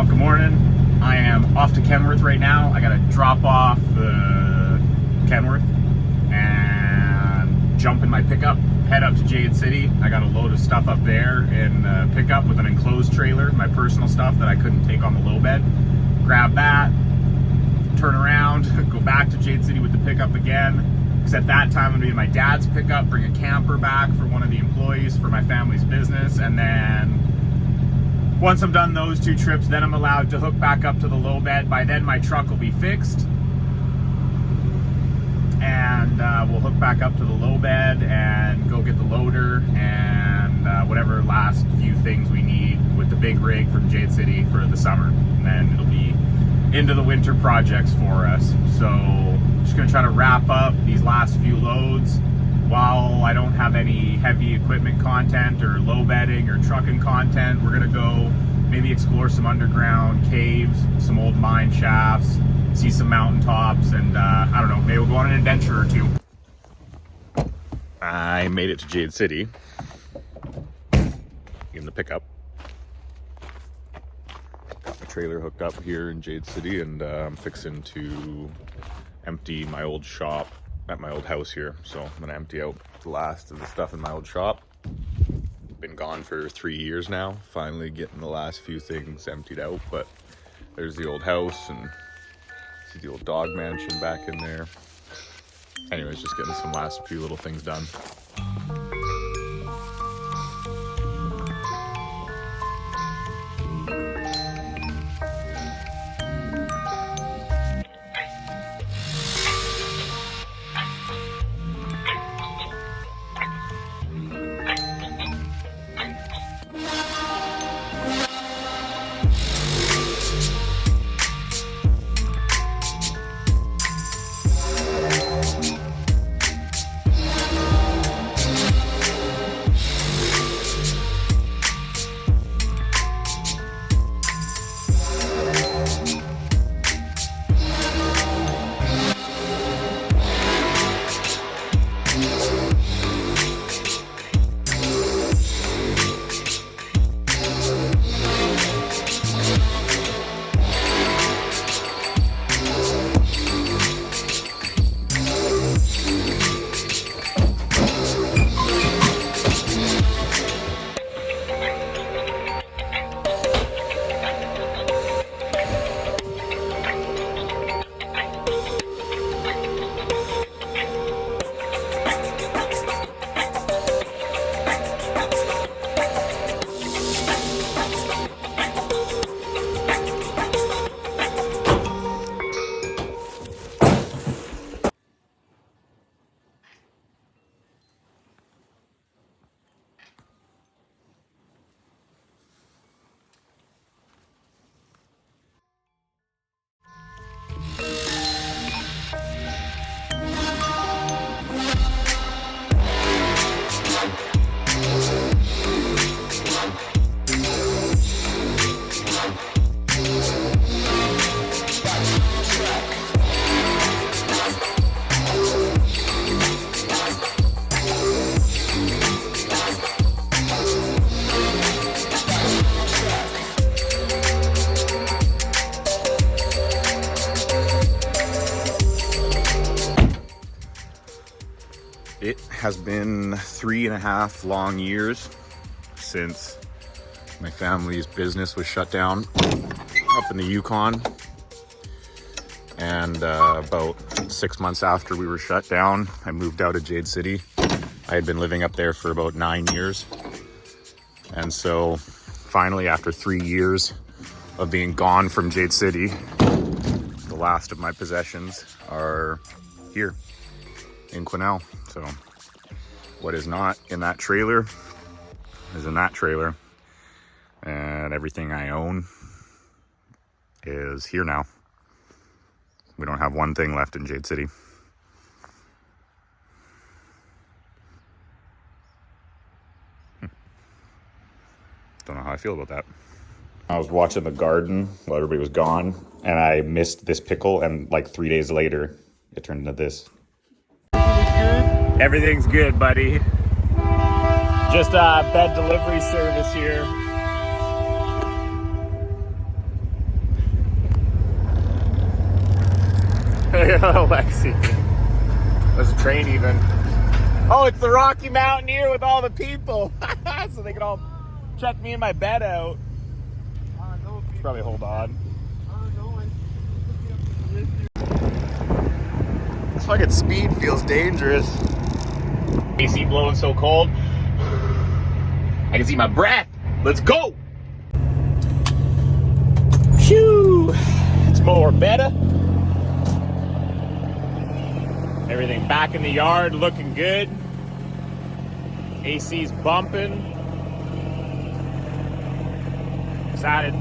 Good morning. I am off to Kenworth right now. I gotta drop off Kenworth and jump in my pickup, head up to Jade City. I got a load of stuff up there in the pickup with an enclosed trailer, my personal stuff that I couldn't take on the low bed. Grab that, turn around, go back to Jade City with the pickup again. Because at that time I'm gonna be in my dad's pickup, bring a camper back for one of the employees for my family's business, and then once I'm done those two trips, then I'm allowed to hook back up to the low bed. By then my truck will be fixed, and we'll hook back up to the low bed and go get the loader and whatever last few things we need with the big rig from Jade City for the summer. And then it'll be into the winter projects for us. So just gonna try to wrap up these last few loads while I don't have any heavy equipment content or low bedding or trucking content. We're gonna go maybe explore some underground caves, some old mine shafts, see some mountaintops, and I don't know, maybe we'll go on an adventure or two. I made it to Jade City in the pickup. Got my trailer hooked up here in Jade City, and I'm fixing to empty my old shop at my old house here. So I'm gonna empty out the last of the stuff in my old shop. Been gone for 3 years now, finally getting the last few things emptied out. But there's the old house, and see the old dog mansion back in there. Anyways, just getting some last few little things done. It has been 3.5 long years since my family's business was shut down up in the Yukon. And about 6 months after we were shut down, I moved out of Jade City. I had been living up there for about 9 years. And so finally, after 3 years of being gone from Jade City, the last of my possessions are here in Quesnel. So what is not in that trailer is in that trailer, and everything I own is here now. We don't have one thing left in Jade City. Don't know how I feel about that. I was watching the garden while everybody was gone, and I missed this pickle, and like 3 days later it turned into this. Everything's good, buddy. Just a bed delivery service here. Lexi. There's a train even. Oh, it's the Rocky Mountaineer with all the people. So they can all check me and my bed out. Should probably hold on. This fucking speed feels dangerous. AC blowing so cold. I can see my breath. Let's go. Phew. It's more better. Everything back in the yard looking good. AC's bumping. Excited.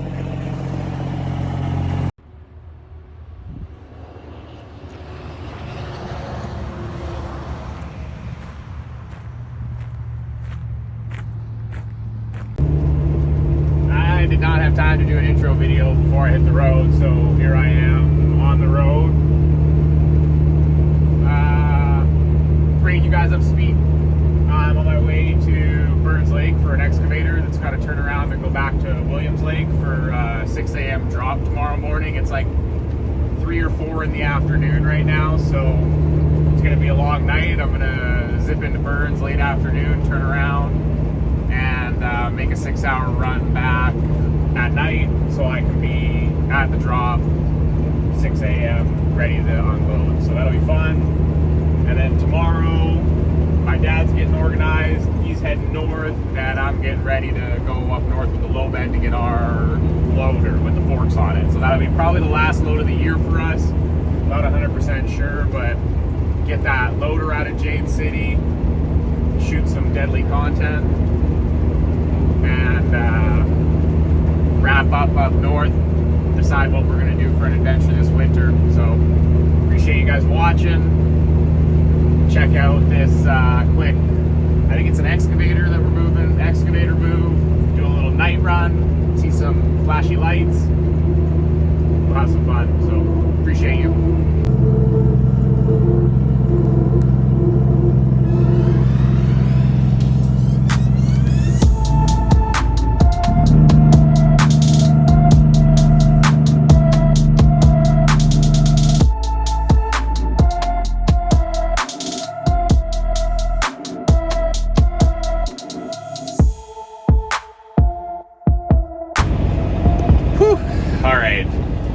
I did not have time to do an intro video before I hit the road, so here I am on the road. Bringing you guys up to speed. I'm on my way to Burns Lake for an excavator that's got to turn around and go back to Williams Lake for 6 a.m. drop tomorrow morning. It's like 3 or 4 in the afternoon right now, so it's going to be a long night. I'm going to zip into Burns late afternoon, turn around, and make a 6-hour run back at night so I can be at the drop 6 a.m. ready to unload. So that'll be fun. And then tomorrow, my dad's getting organized. He's heading north, and I'm getting ready to go up north with the low bed to get our loader with the forks on it. So that'll be probably the last load of the year for us. Not 100% sure, but get that loader out of Jade City, shoot some deadly content, and wrap up north, decide what we're going to do for an adventure this winter. So appreciate you guys watching. Check out this quick, I think it's an excavator that we're moving, excavator move, do a little night run, see some flashy lights. We'll have some fun, so appreciate you.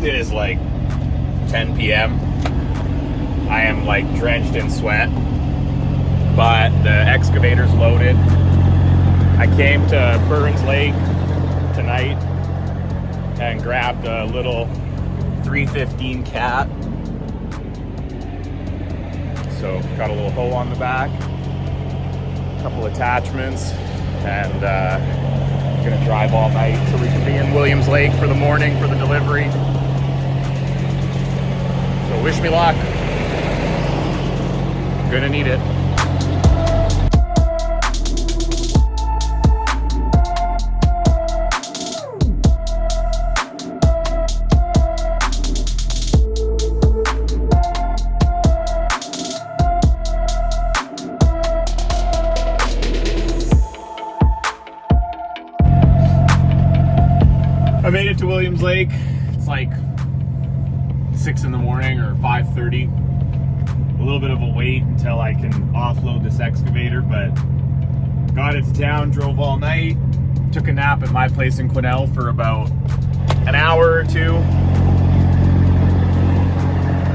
It is like 10 p.m. I am like drenched in sweat, but the excavator's loaded. I came to Burns Lake tonight and grabbed a little 315 cat. So got a little hoe on the back, a couple attachments, and gonna drive all night so we can be in Williams Lake for the morning for the delivery. So wish me luck. Gonna need it. I made it to Williams Lake. It's like 6 in the morning or 5:30. A little bit of a wait until I can offload this excavator, but got into town, drove all night, took a nap at my place in Quesnel for about an hour or two.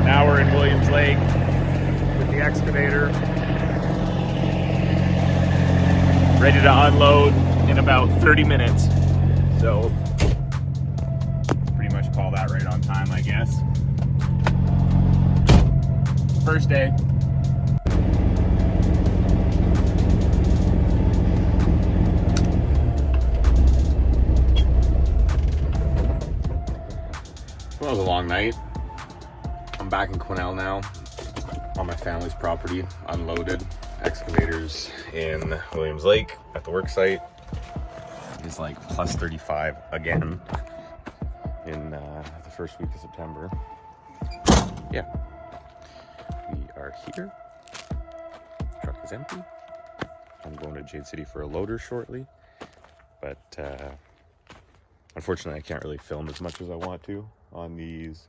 An hour in Williams Lake with the excavator. Ready to unload in about 30 minutes. So pretty much call that right on time, I guess. First day. Well, it was a long night. I'm back in Quesnel now, on my family's property, unloaded. Excavators in Williams Lake at the work site. It's like plus 35 again in the first week of September. Yeah. We are here. The truck is empty. I'm going to Jade City for a loader shortly, but unfortunately I can't really film as much as I want to on these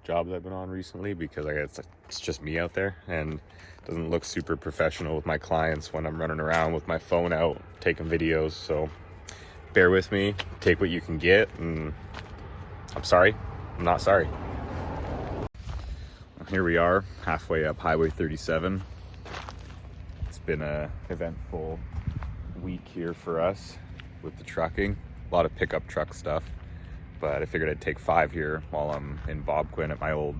jobs I've been on recently because it's just me out there, and it doesn't look super professional with my clients when I'm running around with my phone out taking videos. So bear with me, take what you can get, and I'm sorry, I'm not sorry. Here we are, halfway up Highway 37. It's been an eventful week here for us with the trucking. A lot of pickup truck stuff, but I figured I'd take 5 here while I'm in Bob Quinn at my old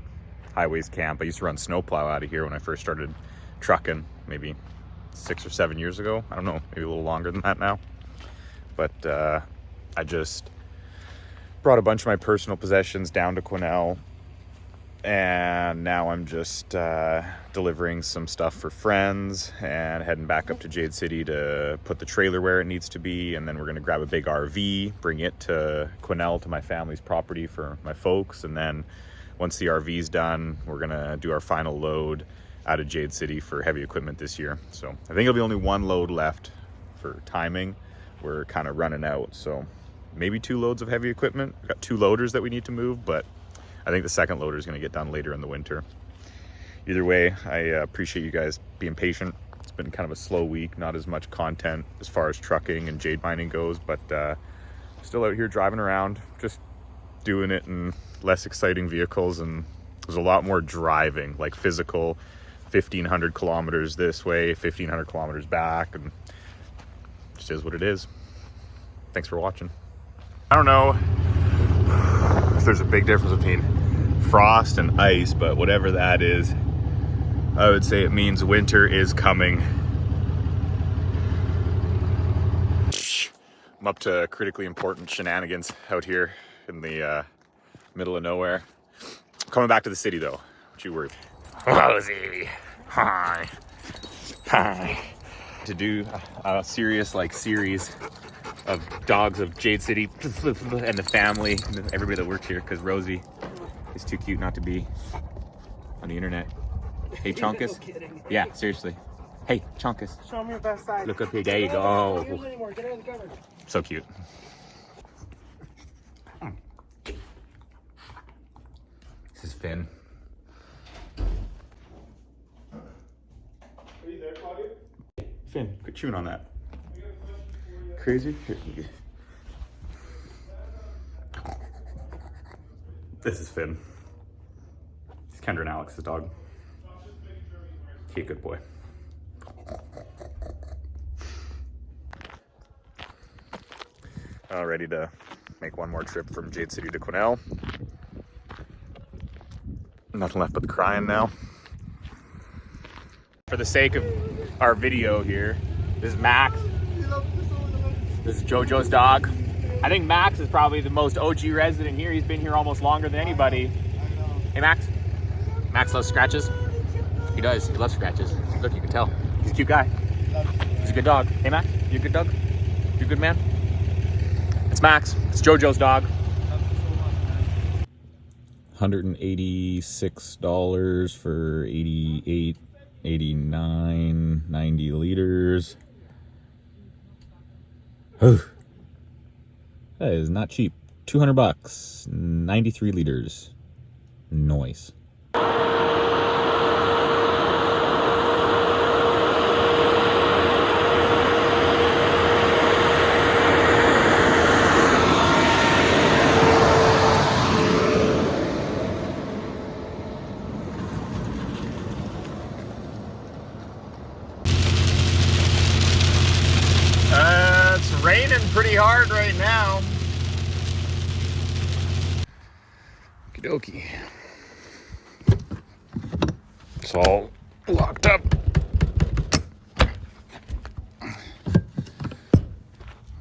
highways camp. I used to run snowplow out of here when I first started trucking, maybe 6 or 7 years ago. I don't know, maybe a little longer than that now. But I just brought a bunch of my personal possessions down to Quesnel, and now I'm just delivering some stuff for friends and heading back up to Jade City to put the trailer where it needs to be, and then we're going to grab a big RV, bring it to Quesnel, to my family's property for my folks, and then once the RV's done, we're going to do our final load out of Jade City for heavy equipment this year. So I think it'll be only 1 load left for timing. We're kind of running out, so maybe 2 loads of heavy equipment. We've got 2 loaders that we need to move, but I think the second loader is going to get done later in the winter. Either way, I appreciate you guys being patient. It's been kind of a slow week, not as much content as far as trucking and jade mining goes, but still out here driving around, just doing it in less exciting vehicles, and there's a lot more driving, like physical, 1,500 kilometers this way, 1,500 kilometers back, and just is what it is. Thanks for watching. I don't know if there's a big difference between frost and ice, but whatever that is, I would say it means winter is coming. I'm up to critically important shenanigans out here in the middle of nowhere. Coming back to the city though, don't you worry. Rosie, hi. To do a serious series of dogs of Jade City and the family, everybody that works here, because Rosie is too cute not to be on the internet. Hey, Chunkus. No, yeah, seriously. Hey, Chunkus. Show me your best side. Look up here. There you go. Get out of the cover. So cute. This is Finn. Are you there, Claudia? Finn, quit chewing on that. Crazy? Here. This is Finn. He's Kendra and Alex's dog. He a good boy. Ready to make one more trip from Jade City to Quesnel. Nothing left but the crying now. For the sake of our video here, this is Max. This is JoJo's dog. I think Max is probably the most OG resident here. He's been here almost longer than anybody. Hey, Max. Max loves scratches. He does. He loves scratches. Look, you can tell. He's a cute guy. He's a good dog. Hey, Max. You a good dog? You a good man? It's Max. It's JoJo's dog. $186 for 88, 89, 90 liters. That is not cheap. $200, 93 liters. Noise. It's raining pretty hard right now. Okie dokie. It's all locked up.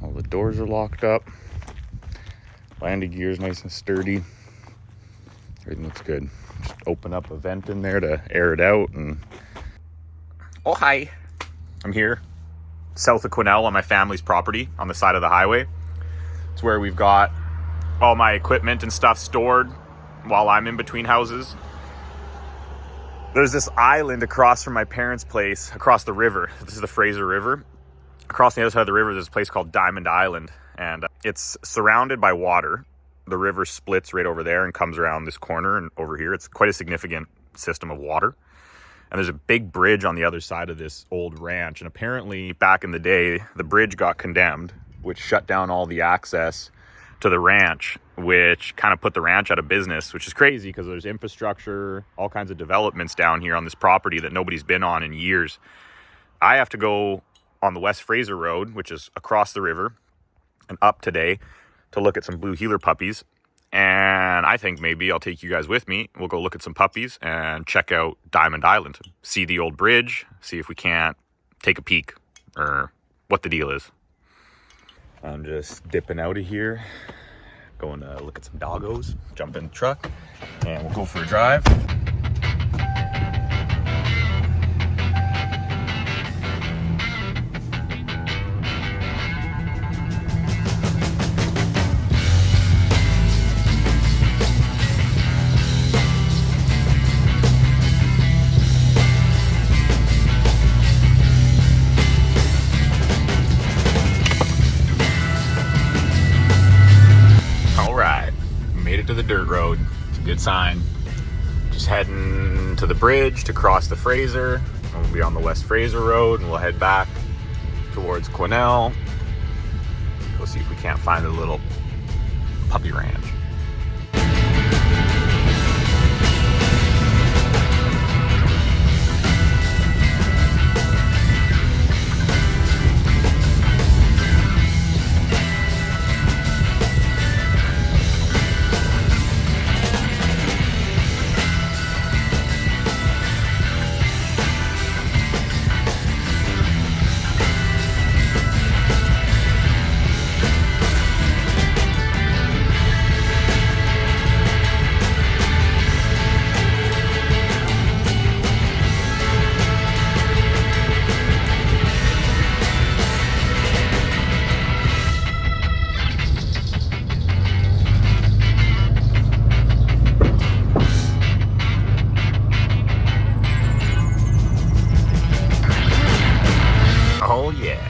All the doors are locked up. Landing gear's nice and sturdy. Everything looks good. Just open up a vent in there to air it out, and oh hi. I'm here south of Quesnel on my family's property on the side of the highway. It's where we've got all my equipment and stuff stored while I'm in between houses. There's this island across from my parents' place, across the river. This is the Fraser River. Across the other side of the river, there's a place called Diamond Island, and it's surrounded by water. the river splits right over there and comes around this corner and over here. It's quite a significant system of water. And there's a big bridge on the other side of this old ranch. And apparently back in the day, the bridge got condemned, which shut down all the access to the ranch, which kind of put the ranch out of business, which is crazy because there's infrastructure, all kinds of developments down here on this property that nobody's been on in years. I have to go on the West Fraser Road, which is across the river and up today, to look at some blue heeler puppies. And I think maybe I'll take you guys with me. We'll go look at some puppies and check out Diamond Island, see the old bridge, see if we can't take a peek or what the deal is. I'm just dipping out of here, going to look at some doggos, jump in the truck, and we'll go for a drive. To the dirt road. It's a good sign. Just heading to the bridge to cross the Fraser. We'll be on the West Fraser Road and we'll head back towards Quesnel. Go see if we can't find a little puppy ranch. Oh yeah.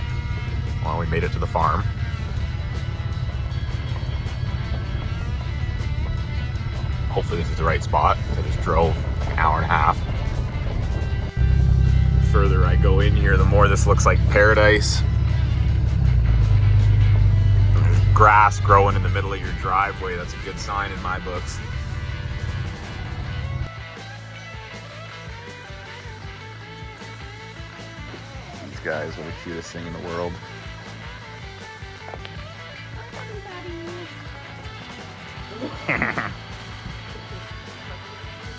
Well, we made it to the farm. Hopefully this is the right spot. I just drove an hour and a half. The further I go in here, the more this looks like paradise. There's grass growing in the middle of your driveway. That's a good sign in my books. These guys are the cutest thing in the world.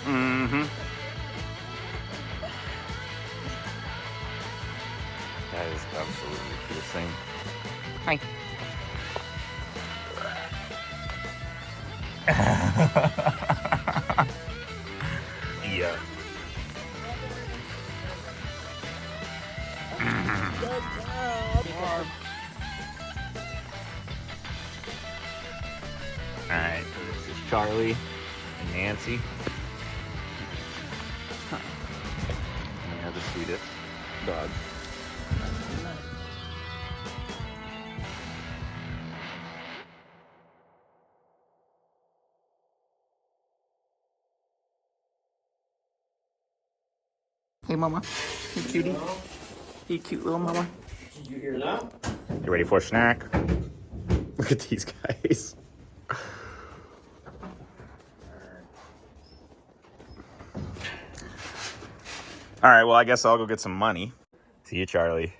Mm-hmm. That is absolutely the cutest thing. Hi. Yeah. Alright, so this is Charlie and Nancy. And they are the sweetest dogs. Hey mama, hey cutie. Hey cute little mama. Did you hear that? You ready for a snack? Look at these guys. All right, well, I guess I'll go get some money. See you, Charlie.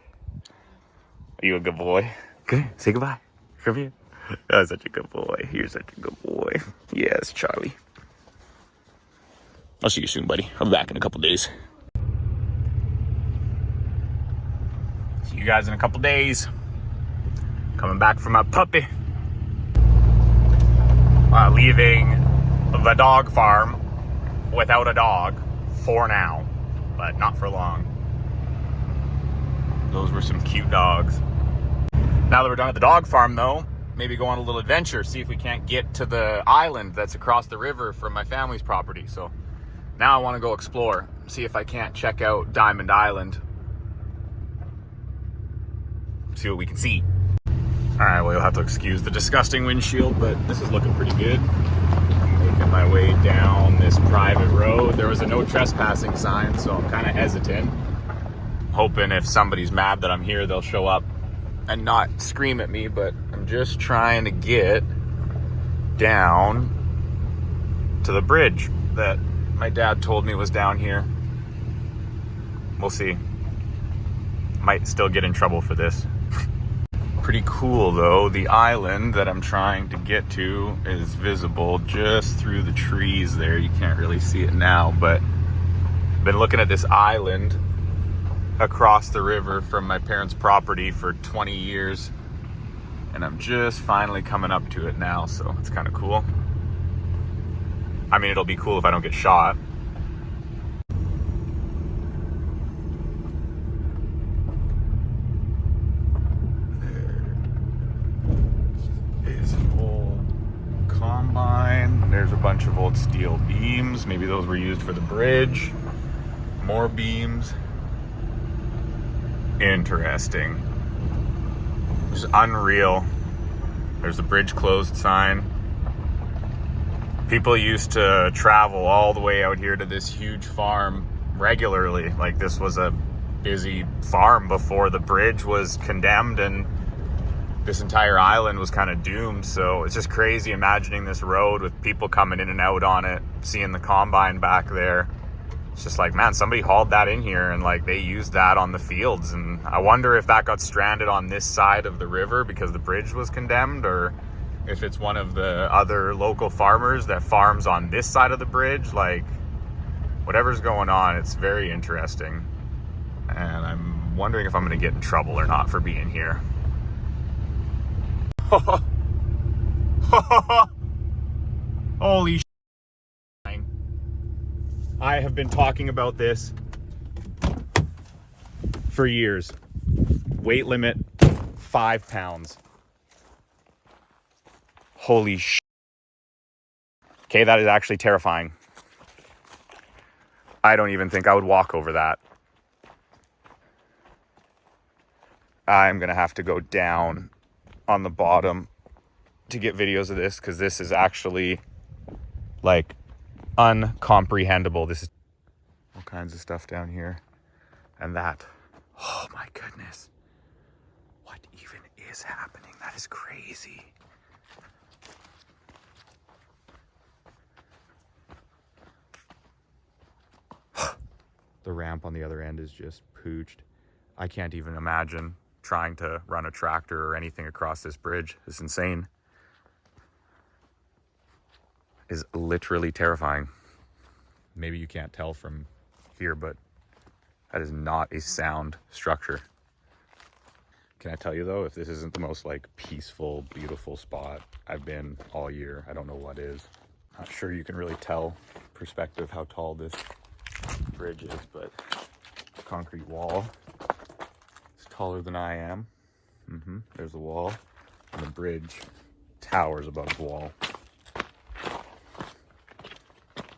Are you a good boy? Good. Say goodbye. Come here. Oh, such a good boy. You're such a good boy. Yes, Charlie. I'll see you soon, buddy. I'll be back in a couple days. See you guys in a couple days. Coming back from my puppy. Leaving the dog farm without a dog for now, but not for long. Those were some cute dogs. Now that we're done at the dog farm though, maybe go on a little adventure, see if we can't get to the island that's across the river from my family's property. So now I want to go explore, see if I can't check out Diamond Island, see what we can see. All right, well, you'll have to excuse the disgusting windshield, but this is looking pretty good. I'm making my way down this private road. There was a no trespassing sign, so I'm kind of hesitant. Hoping if somebody's mad that I'm here, they'll show up and not scream at me, but I'm just trying to get down to the bridge that my dad told me was down here. We'll see. Might still get in trouble for this. Pretty cool though. The island that I'm trying to get to is visible just through the trees there. You can't really see it now, but I've been looking at this island across the river from my parents' property for 20 years, and I'm just finally coming up to it now, so it's kind of cool. I mean, it'll be cool if I don't get shot. There is an old combine. There's a bunch of old steel beams. Maybe those were used for the bridge. More beams. Interesting. It's unreal. There's a bridge closed sign. People used to travel all the way out here to this huge farm regularly. Like, this was a busy farm before the bridge was condemned and this entire island was kind of doomed. So it's just crazy imagining this road with people coming in and out on it, seeing the combine back there. It's just like, man, somebody hauled that in here and like they used that on the fields. And I wonder if that got stranded on this side of the river because the bridge was condemned, or if it's one of the other local farmers that farms on this side of the bridge. Like, whatever's going on, it's very interesting. And I'm wondering if I'm going to get in trouble or not for being here. Holy shit. I have been talking about this for years. Weight limit, 5 pounds. Holy shit. Okay, that is actually terrifying. I don't even think I would walk over that. I'm gonna have to go down on the bottom to get videos of this, because this is actually like uncomprehendable. This is all kinds of stuff down here. And that, oh my goodness, what even is happening? That is crazy. The ramp on the other end is just pooched. I can't even imagine trying to run a tractor or anything across this bridge. It's insane. Is literally terrifying. Maybe you can't tell from here, but that is not a sound structure. Can I tell you though, if this isn't the most like peaceful, beautiful spot I've been all year, I don't know what is. Not sure you can really tell perspective how tall this bridge is, but the concrete wall is taller than I am. There's the wall, and the bridge towers above the wall.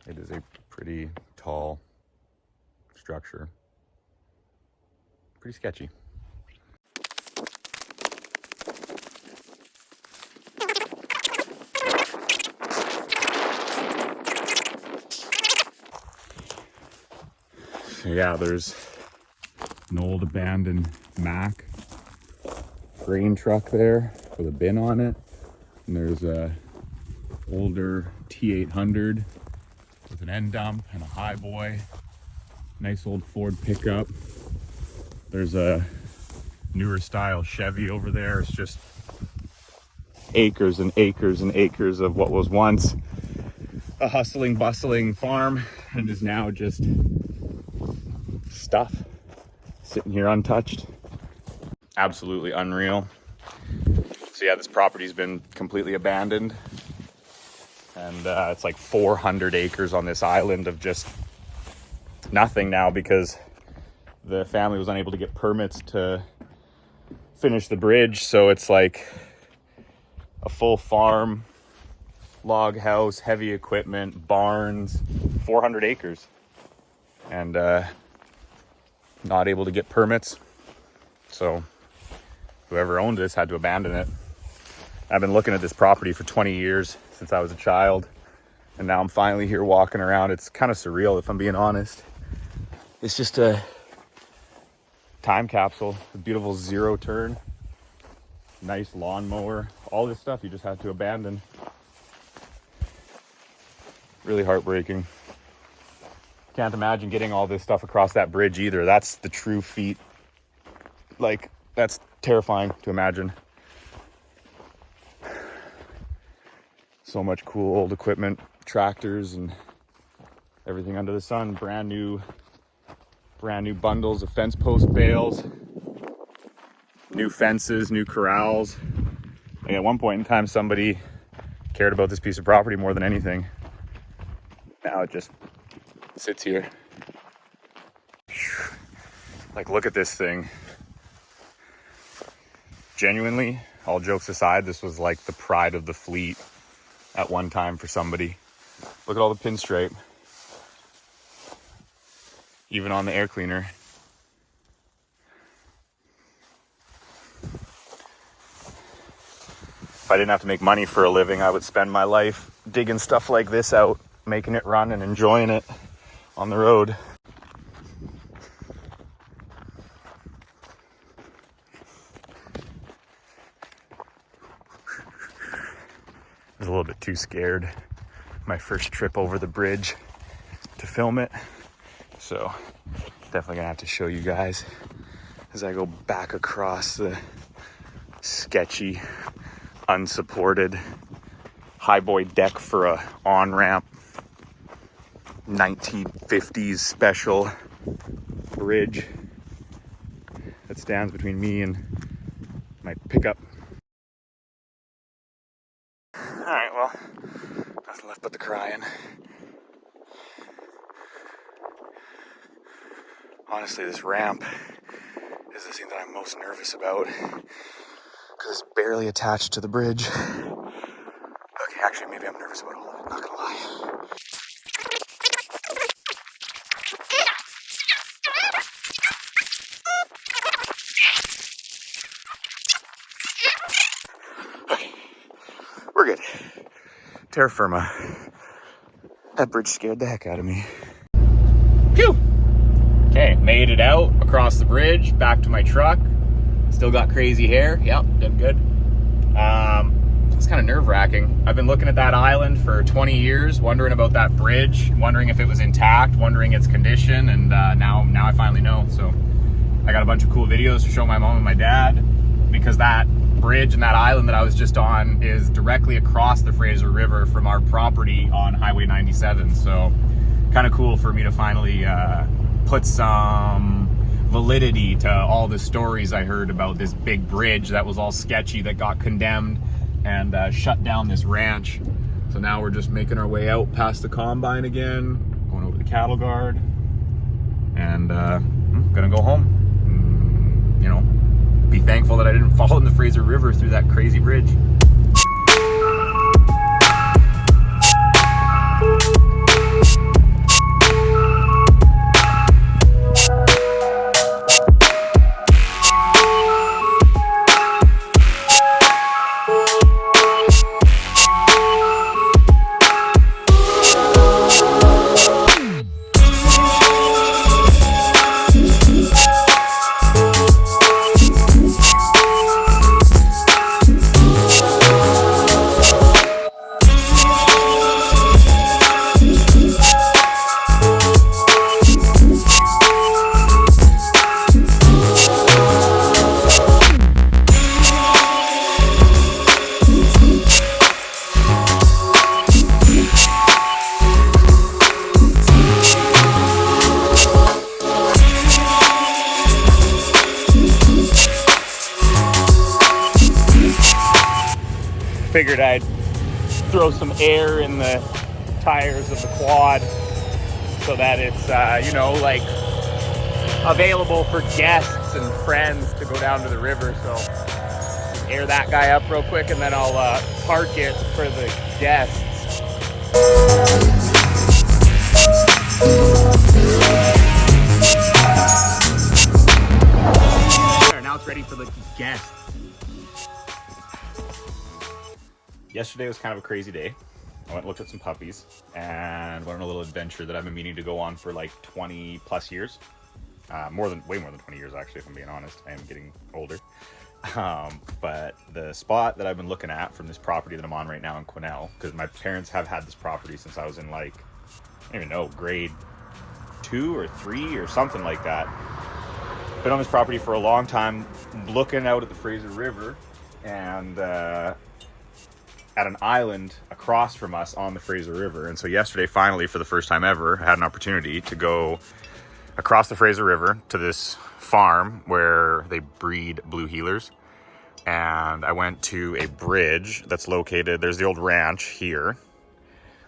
It is a pretty tall structure. Pretty sketchy. So yeah, there's an old abandoned Mack grain truck there with a bin on it. And there's a older T800 with an end dump and a highboy. Nice old Ford pickup. There's a newer style Chevy over there. It's just acres and acres and acres of what was once a hustling, bustling farm and is now just stuff sitting here untouched. Absolutely unreal. So yeah, this property's been completely abandoned, and it's like 400 acres on this island of just nothing now because the family was unable to get permits to finish the bridge. So it's like a full farm, log house, heavy equipment, barns, 400 acres, and not able to get permits. So whoever owned this had to abandon it. I've been looking at this property for 20 years since I was a child, and now I'm finally here walking around. It's kind of surreal, if I'm being honest. It's just a time capsule, a beautiful zero turn, nice lawnmower, all this stuff you just had to abandon. Really heartbreaking. Can't imagine getting all this stuff across that bridge either. That's the true feat. Like, that's terrifying to imagine. So much cool old equipment, tractors and everything under the sun. Brand new bundles of fence post bales, new fences, new corrals. Like at one point in time, somebody cared about this piece of property more than anything. Now it just sits here. Like, look at this thing. Genuinely, all jokes aside, this was like the pride of the fleet at one time for somebody. Look at all the pinstripe. Even on the air cleaner. If I didn't have to make money for a living, I would spend my life digging stuff like this out, making it run and enjoying it on the road. I was a little bit too scared my first trip over the bridge to film it. So definitely gonna have to show you guys as I go back across the sketchy, unsupported highboy deck for a on-ramp 1950s special bridge that stands between me and my pickup. All right, well, nothing left but the crying. Honestly, this ramp is the thing that I'm most nervous about because it's barely attached to the bridge. Okay, actually, maybe I'm nervous about all of it, not gonna lie. Okay, we're good. Terra firma. That bridge scared the heck out of me. Phew! Okay, made it out across the bridge, back to my truck. Still got crazy hair. Yep, did good. It's kind of nerve-wracking. I've been looking at that island for 20 years, wondering about that bridge, wondering if it was intact, wondering its condition, and now I finally know. So I got a bunch of cool videos to show my mom and my dad, because that bridge and that island that I was just on is directly across the Fraser River from our property on Highway 97. So kind of cool for me to finally put some validity to all the stories I heard about this big bridge that was all sketchy, that got condemned and shut down this ranch. So now we're just making our way out past the combine again, going over the cattle guard, and gonna go home. You know, be thankful that I didn't fall in the Fraser River through that crazy bridge. Figured I'd throw some air in the tires of the quad so that it's, you know, like available for guests and friends to go down to the river. So air that guy up real quick, and then I'll park it for the guests. There, now it's ready for the guests. Yesterday was kind of a crazy day. I went and looked at some puppies and went on a little adventure that I've been meaning to go on for like 20 plus years. Way more than 20 years actually, if I'm being honest. I am getting older. But the spot that I've been looking at from this property that I'm on right now in Quesnel, because my parents have had this property since I was in like, I don't even know, grade 2 or 3 or something like that. Been on this property for a long time, looking out at the Fraser River and at an island across from us on the Fraser River. And so yesterday, finally, for the first time ever, I had an opportunity to go across the Fraser River to this farm where they breed blue heelers. And I went to a bridge that's located, there's the old ranch here.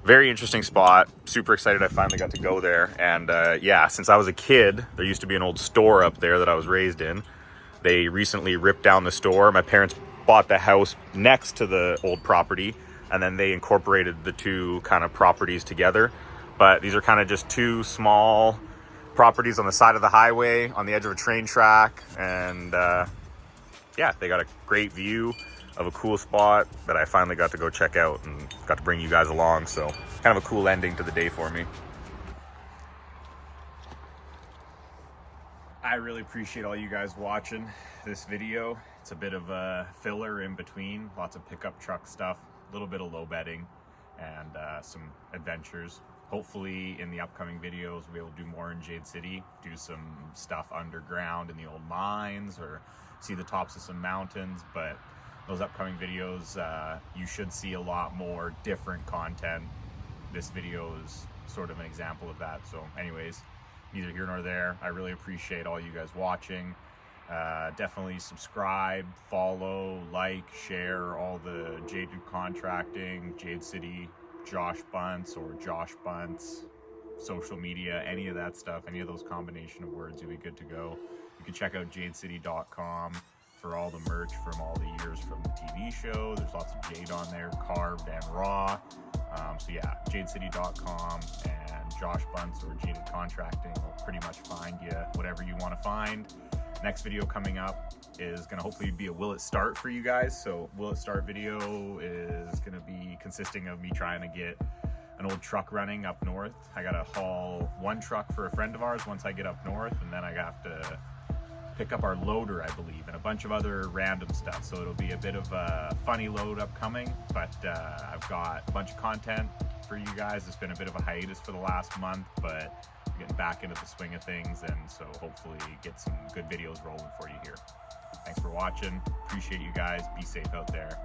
Very interesting spot. Super excited I finally got to go there. And yeah, since I was a kid, there used to be an old store up there that I was raised in. They recently ripped down the store. My parents bought the house next to the old property, and then they incorporated the two kind of properties together. But these are kind of just two small properties on the side of the highway on the edge of a train track. And yeah, they got a great view of a cool spot that I finally got to go check out and got to bring you guys along. So kind of a cool ending to the day for me. I really appreciate all you guys watching this video. It's a bit of a filler in between, lots of pickup truck stuff, a little bit of low bedding, and some adventures. Hopefully in the upcoming videos we'll be able to do more in Jade City, do some stuff underground in the old mines or see the tops of some mountains. But those upcoming videos, you should see a lot more different content. This video is sort of an example of that. So anyways, neither here nor there. I really appreciate all you guys watching. Definitely subscribe, follow, like, share all the Jaded Contracting, Jade City, Josh Bunts or Josh Bunts, social media, any of that stuff, any of those combination of words, you'll be good to go. You can check out jadecity.com for all the merch from all the years from the TV show. There's lots of Jade on there, carved and raw. So yeah, jadecity.com, and Josh Bunts or Jaded Contracting will pretty much find you whatever you want to find. Next video coming up is going to hopefully be a Will It Start for you guys. So Will It Start video is going to be consisting of me trying to get an old truck running up north. I got to haul one truck for a friend of ours once I get up north, and then I have to pick up our loader, I believe, and a bunch of other random stuff. So it'll be a bit of a funny load upcoming, but I've got a bunch of content for you guys. It's been a bit of a hiatus for the last month, but we're getting back into the swing of things, and so hopefully get some good videos rolling for you here. Thanks for watching. Appreciate you guys. Be safe out there.